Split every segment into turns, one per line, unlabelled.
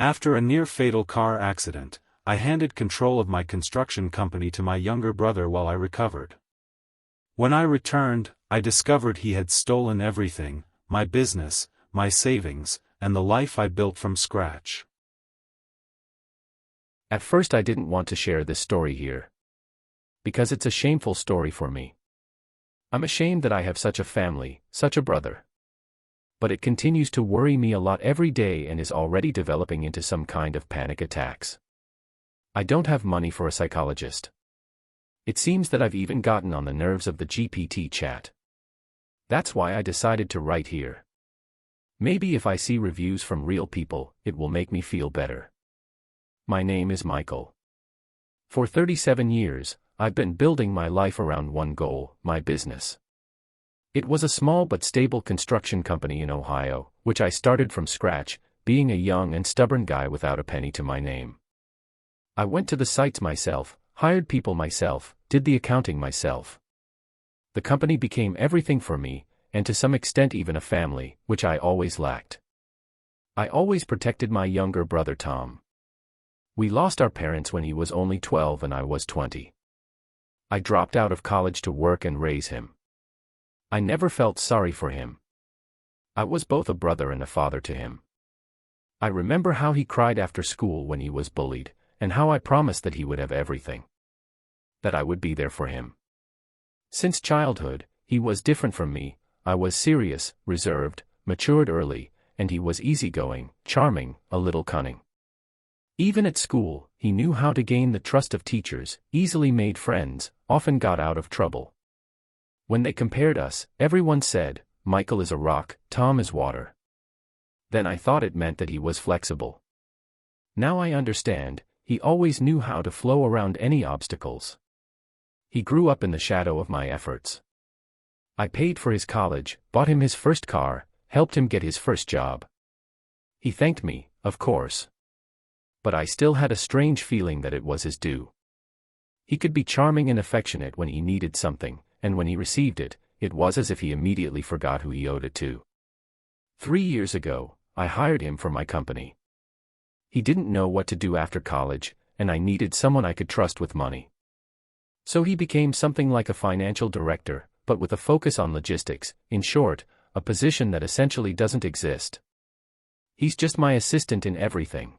After a near-fatal car accident, I handed control of my construction company to my younger brother while I recovered. When I returned, I discovered he had stolen everything: my business, my savings, and the life I built from scratch.
At first I didn't want to share this story here, because it's a shameful story for me. I'm ashamed that I have such a family, such a brother. But it continues to worry me a lot every day and is already developing into some kind of panic attacks. I don't have money for a psychologist. It seems that I've even gotten on the nerves of the GPT chat. That's why I decided to write here. Maybe if I see reviews from real people, it will make me feel better. My name is Michael. For 37 years, I've been building my life around one goal: my business. It was a small but stable construction company in Ohio, which I started from scratch, being a young and stubborn guy without a penny to my name. I went to the sites myself, hired people myself, did the accounting myself. The company became everything for me, and to some extent even a family, which I always lacked. I always protected my younger brother Tom. We lost our parents when he was only 12 and I was 20. I dropped out of college to work and raise him. I never felt sorry for him. I was both a brother and a father to him. I remember how he cried after school when he was bullied, and how I promised that he would have everything. That I would be there for him. Since childhood, he was different from me. I was serious, reserved, matured early, and he was easygoing, charming, a little cunning. Even at school, he knew how to gain the trust of teachers, easily made friends, often got out of trouble. When they compared us, everyone said, "Michael is a rock, Tom is water." Then I thought it meant that he was flexible. Now I understand, he always knew how to flow around any obstacles. He grew up in the shadow of my efforts. I paid for his college, bought him his first car, helped him get his first job. He thanked me, of course. But I still had a strange feeling that it was his due. He could be charming and affectionate when he needed something, and when he received it, it was as if he immediately forgot who he owed it to. 3 years ago, I hired him for my company. He didn't know what to do after college, and I needed someone I could trust with money. So he became something like a financial director, but with a focus on logistics, in short, a position that essentially doesn't exist. He's just my assistant in everything.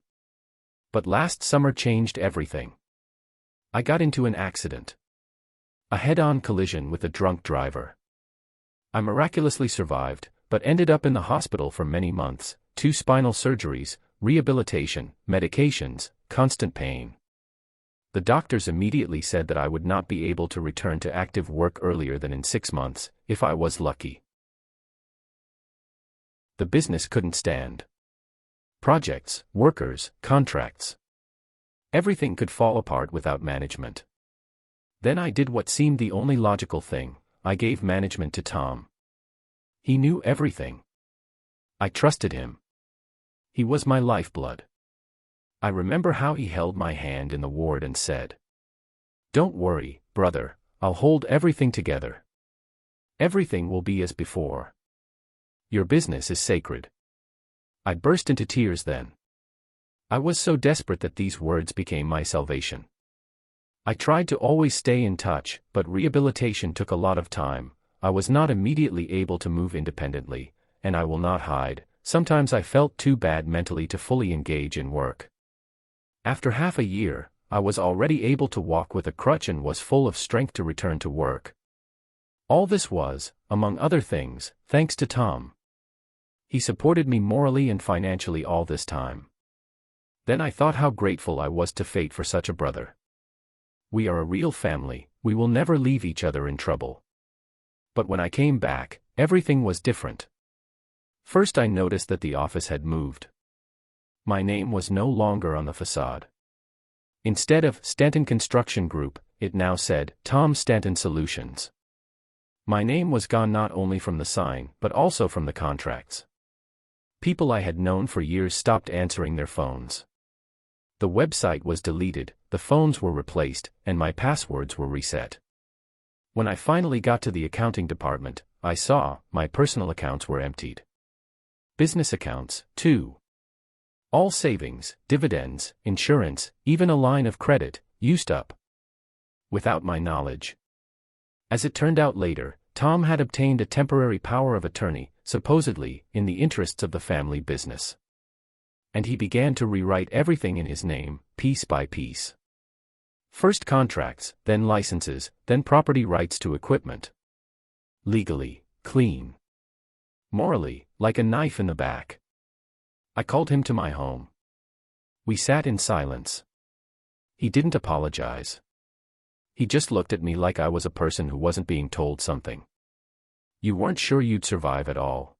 But last summer changed everything. I got into an accident. A head-on collision with a drunk driver. I miraculously survived, but ended up in the hospital for many months, 2 spinal surgeries, rehabilitation, medications, constant pain. The doctors immediately said that I would not be able to return to active work earlier than in 6 months, if I was lucky. The business couldn't stand. Projects, workers, contracts. Everything could fall apart without management. Then I did what seemed the only logical thing: I gave management to Tom. He knew everything. I trusted him. He was my lifeblood. I remember how he held my hand in the ward and said, "Don't worry, brother, I'll hold everything together. Everything will be as before. Your business is sacred." I burst into tears then. I was so desperate that these words became my salvation. I tried to always stay in touch, but rehabilitation took a lot of time. I was not immediately able to move independently, and I will not hide, sometimes I felt too bad mentally to fully engage in work. After half a year, I was already able to walk with a crutch and was full of strength to return to work. All this was, among other things, thanks to Tom. He supported me morally and financially all this time. Then I thought how grateful I was to fate for such a brother. We are a real family, we will never leave each other in trouble. But when I came back, everything was different. First I noticed that the office had moved. My name was no longer on the facade. Instead of Stanton Construction Group, it now said Tom Stanton Solutions. My name was gone not only from the sign, but also from the contracts. People I had known for years stopped answering their phones. The website was deleted, the phones were replaced, and my passwords were reset. When I finally got to the accounting department, I saw my personal accounts were emptied. Business accounts, too. All savings, dividends, insurance, even a line of credit, used up. Without my knowledge. As it turned out later, Tom had obtained a temporary power of attorney, supposedly, in the interests of the family business. And he began to rewrite everything in his name, piece by piece. First contracts, then licenses, then property rights to equipment. Legally, clean. Morally, like a knife in the back. I called him to my home. We sat in silence. He didn't apologize. He just looked at me like I was a person who wasn't being told something. You weren't sure you'd survive at all.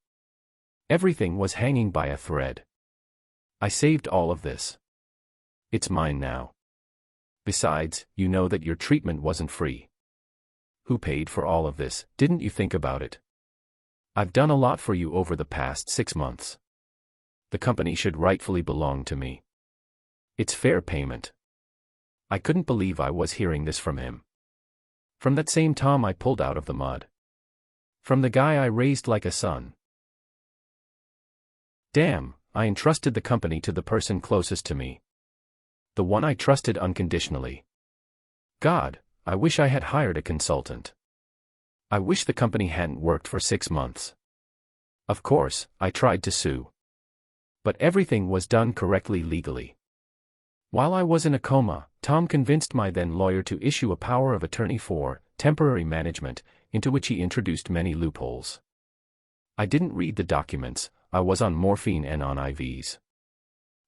Everything was hanging by a thread. I saved all of this. It's mine now. Besides, you know that your treatment wasn't free. Who paid for all of this? Didn't you think about it? I've done a lot for you over the past 6 months. The company should rightfully belong to me. It's fair payment. I couldn't believe I was hearing this from him. From that same Tom I pulled out of the mud. From the guy I raised like a son. Damn, I entrusted the company to the person closest to me. The one I trusted unconditionally. God, I wish I had hired a consultant. I wish the company hadn't worked for 6 months. Of course, I tried to sue. But everything was done correctly legally. While I was in a coma, Tom convinced my then lawyer to issue a power of attorney for temporary management, into which he introduced many loopholes. I didn't read the documents, I was on morphine and on IVs.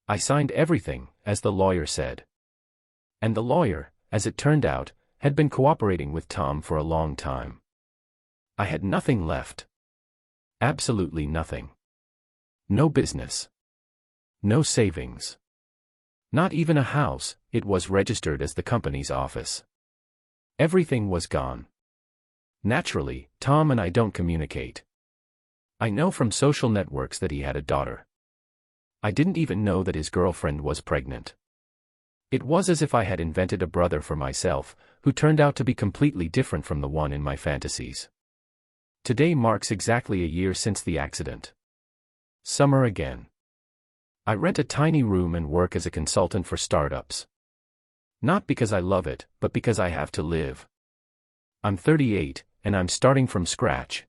I signed everything, as the lawyer said. And the lawyer, as it turned out, had been cooperating with Tom for a long time. I had nothing left. Absolutely nothing. No business. No savings. Not even a house, it was registered as the company's office. Everything was gone. Naturally, Tom and I don't communicate. I know from social networks that he had a daughter. I didn't even know that his girlfriend was pregnant. It was as if I had invented a brother for myself, who turned out to be completely different from the one in my fantasies. Today marks exactly a year since the accident. Summer again. I rent a tiny room and work as a consultant for startups. Not because I love it, but because I have to live. I'm 38, and I'm starting from scratch.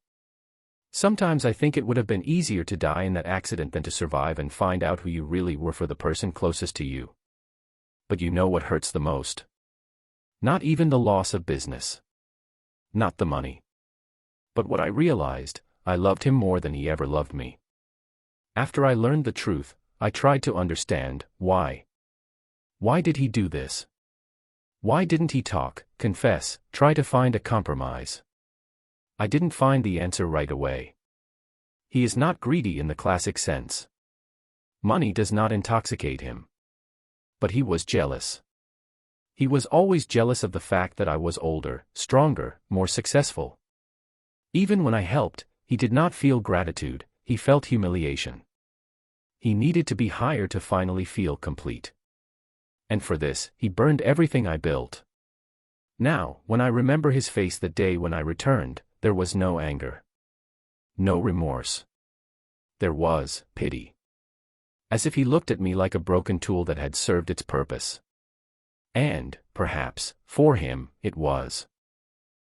Sometimes I think it would have been easier to die in that accident than to survive and find out who you really were for the person closest to you. But you know what hurts the most? Not even the loss of business. Not the money. But what I realized, I loved him more than he ever loved me. After I learned the truth, I tried to understand why. Why did he do this? Why didn't he talk, confess, try to find a compromise? I didn't find the answer right away. He is not greedy in the classic sense. Money does not intoxicate him. But he was jealous. He was always jealous of the fact that I was older, stronger, more successful. Even when I helped, he did not feel gratitude, he felt humiliation. He needed to be higher to finally feel complete. And for this, he burned everything I built. Now, when I remember his face the day when I returned, there was no anger. No remorse. There was pity. As if he looked at me like a broken tool that had served its purpose. And, perhaps, for him, it was.